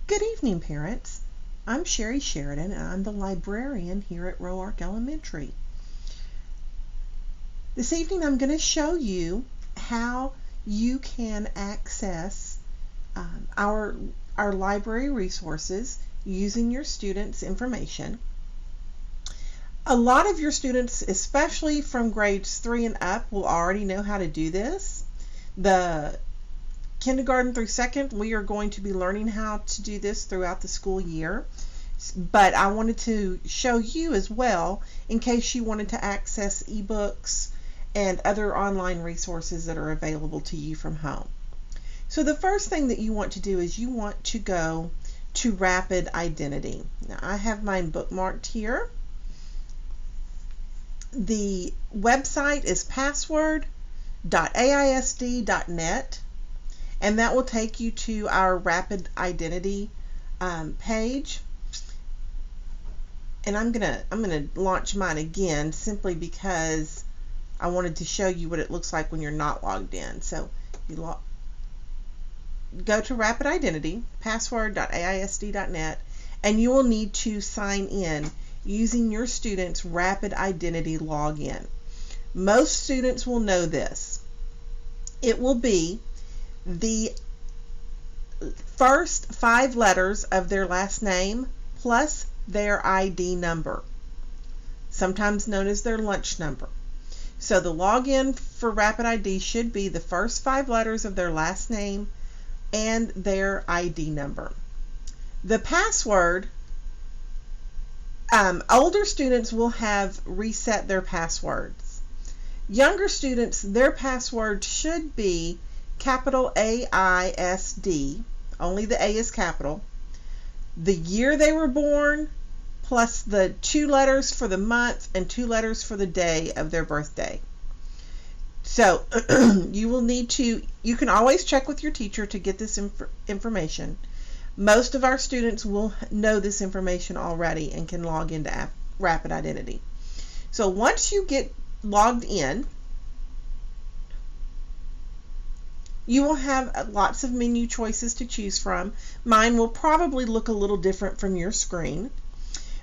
Good evening, parents. I'm Sherry Sheridan, and I'm the librarian here at Roark Elementary. This evening I'm going to show you how you can access our library resources using your students' information. A lot of your students, especially from grades 3 and up, will already know how to do this. The kindergarten through second, we are going to be learning how to do this throughout the school year. But I wanted to show you as well in case you wanted to access ebooks and other online resources that are available to you from home. So the first thing that you want to do is you want to go to Rapid Identity. Now I have mine bookmarked here. The website is password.aisd.net, and that will take you to our Rapid Identity page. And I'm gonna launch mine again simply because I wanted to show you what it looks like when you're not logged in. So you go to Rapid Identity, password.aisd.net, and you will need to sign in using your student's Rapid Identity login. Most students will know this. It will be the first 5 letters of their last name plus their ID number, sometimes known as their lunch number. So the login for Rapid ID should be the first 5 letters of their last name and their ID number. The password, older students will have reset their passwords. Younger students, their password should be capital AISD, only the A is capital, the year they were born, plus the 2 letters for the month and 2 letters for the day of their birthday. So you will need to, you can always check with your teacher to get this information. Most of our students will know this information already and can log into Rapid Identity. So once you get logged in, you will have lots of menu choices to choose from. Mine will probably look a little different from your screen.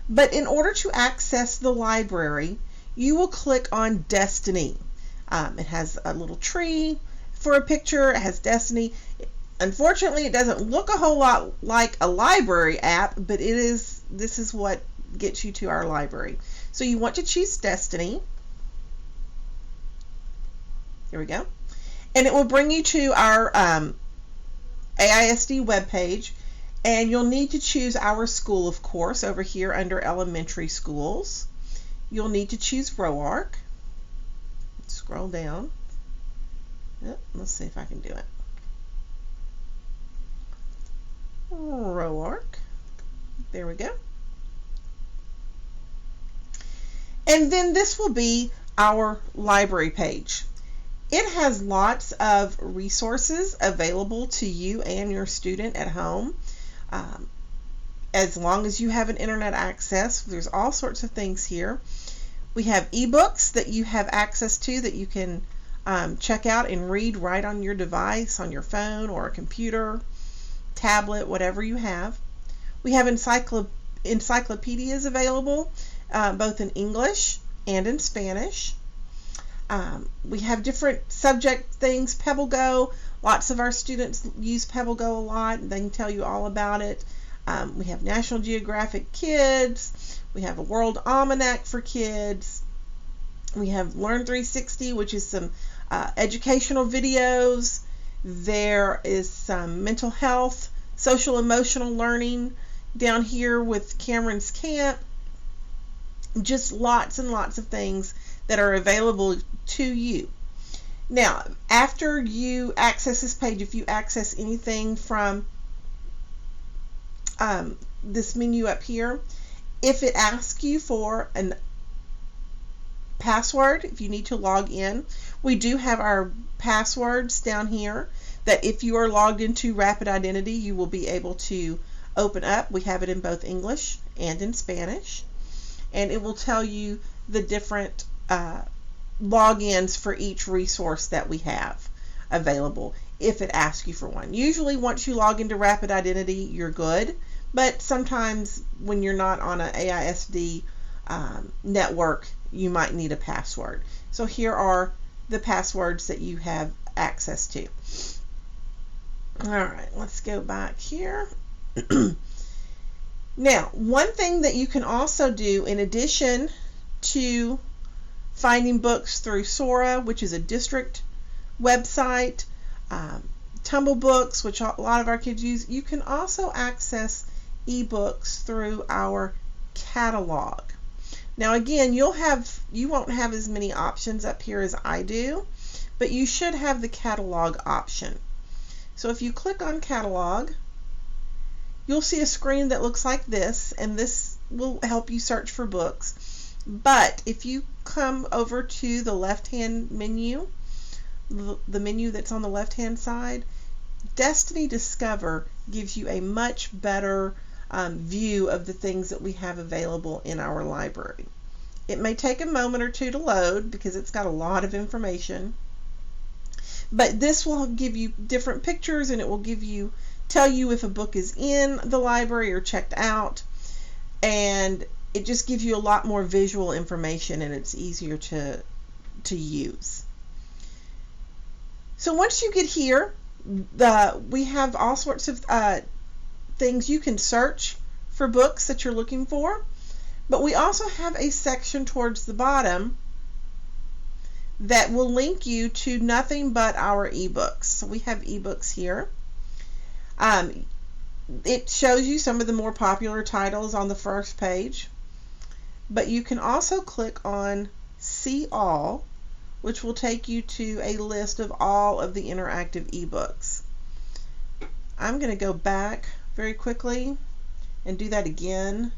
But in order to access the library, you will click on Destiny. It has a little tree for a picture. It has Destiny. Unfortunately, it doesn't look a whole lot like a library app, but this is what gets you to our library. So you want to choose Destiny. Here we go. And it will bring you to our AISD webpage, and you'll need to choose our school, of course, over here under elementary schools. You'll need to choose Roark. Scroll down. Yep, let's see if I can do it. Roark. There we go. And then this will be our library page. It has lots of resources available to you and your student at home. As long as you have an internet access, there's all sorts of things here. We have ebooks that you have access to that you can check out and read right on your device, on your phone or a computer, tablet, whatever you have. We have encyclopedias available, both in English and in Spanish. We have different subject things. PebbleGo, lots of our students use PebbleGo a lot. They can tell you all about it. We have National Geographic Kids. We have a World Almanac for kids. We have Learn 360, which is some educational videos. There is some mental health, social emotional learning down here with Cameron's Camp. Just lots and lots of things that are available to you. Now, after you access this page, if you access anything from this menu up here, if it asks you for a password, if you need to log in, we do have our passwords down here that if you are logged into Rapid Identity, you will be able to open up. We have it in both English and in Spanish, and it will tell you the different logins for each resource that we have available. if it asks you for one. Usually once you log into Rapid Identity, you're good, but sometimes when you're not on an AISD network, you might need a password. So here are the passwords that you have access to. All right, let's go back here. Now, one thing that you can also do in addition to finding books through Sora, which is a district website, Tumble Books, which a lot of our kids use, you can also access ebooks through our catalog. Now again, you won't have as many options up here as I do, but you should have the catalog option. So if you click on catalog, you'll see a screen that looks like this, and this will help you search for books. But if you come over to the left-hand menu, the menu that's on the left-hand side, Destiny Discover gives you a much better view of the things that we have available in our library. It may take a moment or two to load because it's got a lot of information, but this will give you different pictures, and it will tell you if a book is in the library or checked out, and it just gives you a lot more visual information, and it's easier to use. So once you get here, we have all sorts of things you can search for books that you're looking for, but we also have a section towards the bottom that will link you to nothing but our ebooks. So we have ebooks here. It shows you some of the more popular titles on the first page, but you can also click on See All, which will take you to a list of all of the interactive ebooks. I'm going to go back very quickly and do that again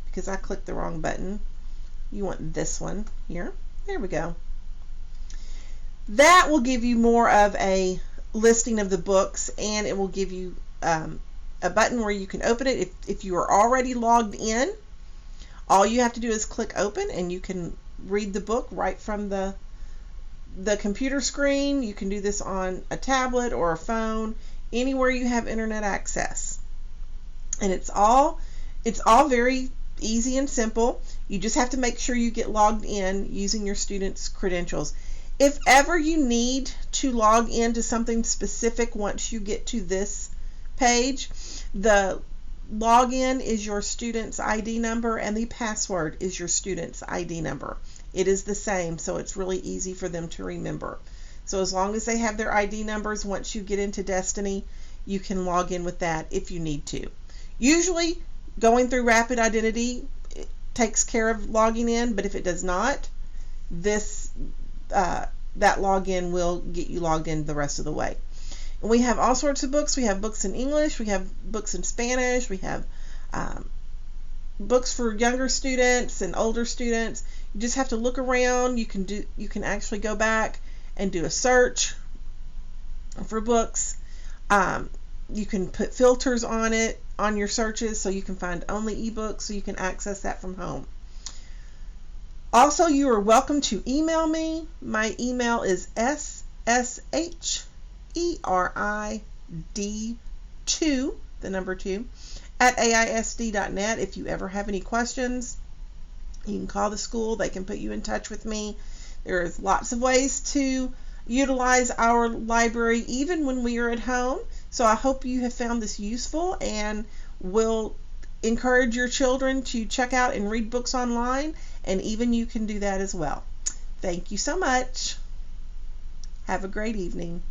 because I clicked the wrong button. You want this one here. There we go. That will give you more of a listing of the books, and it will give you a button where you can open it. If you are already logged in, all you have to do is click open, and you can read the book right from the computer screen. You can do this on a tablet or a phone, anywhere you have internet access. And it's all very easy and simple. You just have to make sure you get logged in using your students' credentials. If ever you need to log into something specific once you get to this page, the login is your student's ID number and the password is your student's ID number. It is the same, so it's really easy for them to remember. So as long as they have their ID numbers, once you get into Destiny, you can log in with that if you need to. Usually going through Rapid Identity takes care of logging in, but if it does not, that login will get you logged in the rest of the way. And we have all sorts of books. We have books in English, we have books in Spanish, we have books for younger students and older students. You just have to look around. You can actually go back and do a search for books. You can put filters on your searches so you can find only ebooks, so you can access that from home. Also, you are welcome to email me. My email is ssherd2, the number 2, at AISD.net. If you ever have any questions, you can call the school. They can put you in touch with me. There's lots of ways to utilize our library even when we are at home. So I hope you have found this useful and will encourage your children to check out and read books online, and even you can do that as well. Thank you so much. Have a great evening.